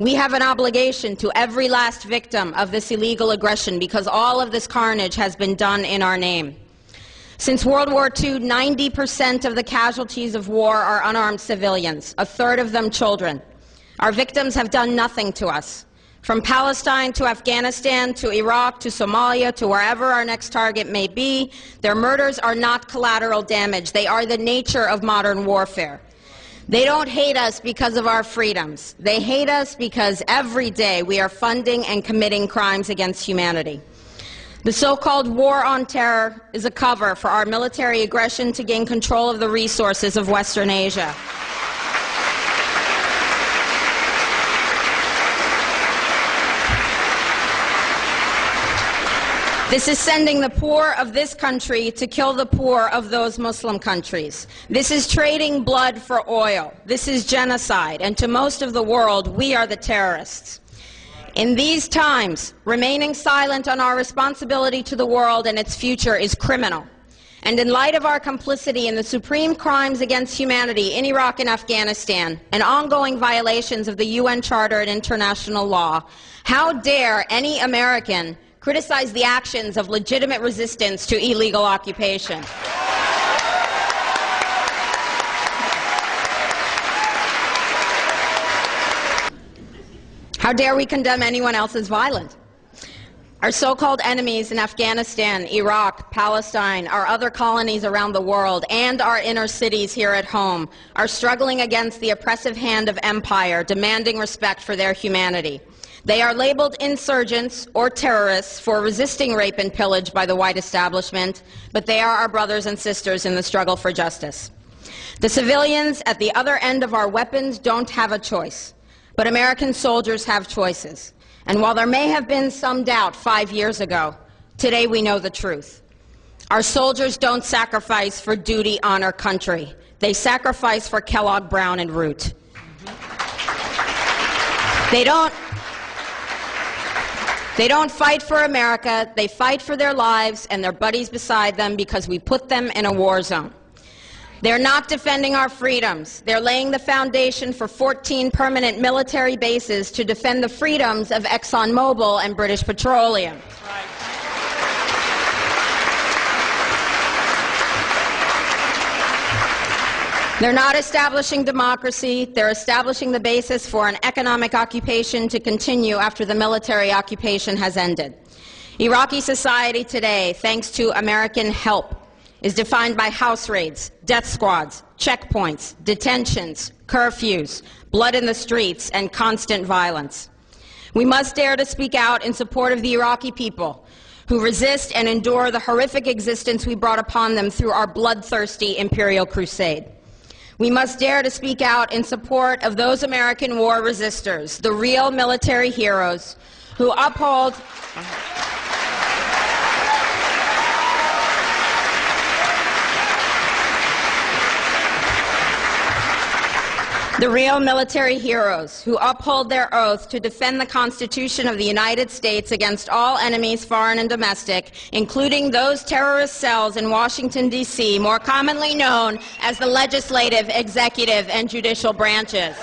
We have an obligation to every last victim of this illegal aggression because all of this carnage has been done in our name. Since World War II, 90% of the casualties of war are unarmed civilians, a third of them children. Our victims have done nothing to us. From Palestine to Afghanistan to Iraq to Somalia to wherever our next target may be, their murders are not collateral damage. They are the nature of modern warfare. They don't hate us because of our freedoms. They hate us because every day we are funding and committing crimes against humanity. The so-called war on terror is a cover for our military aggression to gain control of the resources of Western Asia. This is sending the poor of this country to kill the poor of those Muslim countries. This is trading blood for oil. This is genocide. And to most of the world, we are the terrorists. In these times, remaining silent on our responsibility to the world and its future is criminal. And in light of our complicity in the supreme crimes against humanity in Iraq and Afghanistan and ongoing violations of the UN Charter and international law, how dare any American criticize the actions of legitimate resistance to illegal occupation? How dare we condemn anyone else as violent? Our so-called enemies in Afghanistan, Iraq, Palestine, our other colonies around the world, and our inner cities here at home are struggling against the oppressive hand of empire, demanding respect for their humanity. They are labeled insurgents or terrorists for resisting rape and pillage by the white establishment, but they are our brothers and sisters in the struggle for justice. The civilians at the other end of our weapons don't have a choice, but American soldiers have choices. And while there may have been some doubt 5 years ago, today we know the truth. Our soldiers don't sacrifice for duty, honor, country. They sacrifice for Kellogg, Brown, and Root. They don't fight for America, they fight for their lives and their buddies beside them because we put them in a war zone. They're not defending our freedoms. They're laying the foundation for 14 permanent military bases to defend the freedoms of ExxonMobil and British Petroleum. Right. They're not establishing democracy. They're establishing the basis for an economic occupation to continue after the military occupation has ended. Iraqi society today, thanks to American help, is defined by house raids, death squads, checkpoints, detentions, curfews, blood in the streets, and constant violence. We must dare to speak out in support of the Iraqi people who resist and endure the horrific existence we brought upon them through our bloodthirsty imperial crusade. We must dare to speak out in support of those American war resistors, the real military heroes who uphold the real military heroes who uphold their oath to defend the Constitution of the United States against all enemies, foreign and domestic, including those terrorist cells in Washington, D.C., more commonly known as the legislative, executive, and judicial branches.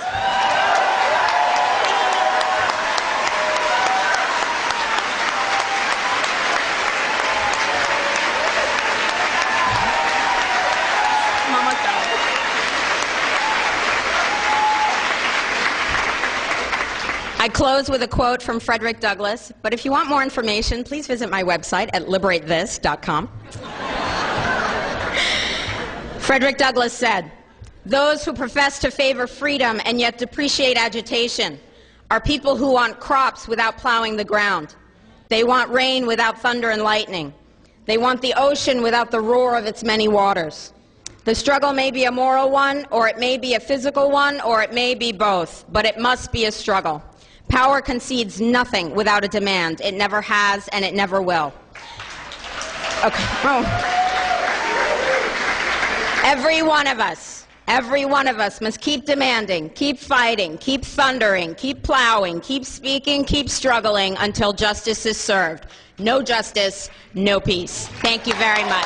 I close with a quote from Frederick Douglass, but if you want more information, please visit my website at liberatethis.com. Frederick Douglass said, "Those who profess to favor freedom and yet depreciate agitation are people who want crops without plowing the ground. They want rain without thunder and lightning. They want the ocean without the roar of its many waters. The struggle may be a moral one, or it may be a physical one, or it may be both, but it must be a struggle. Power concedes nothing without a demand. It never has, and it never will." Okay. Oh. Every one of us must keep demanding, keep fighting, keep thundering, keep plowing, keep speaking, keep struggling until justice is served. No justice, no peace. Thank you very much.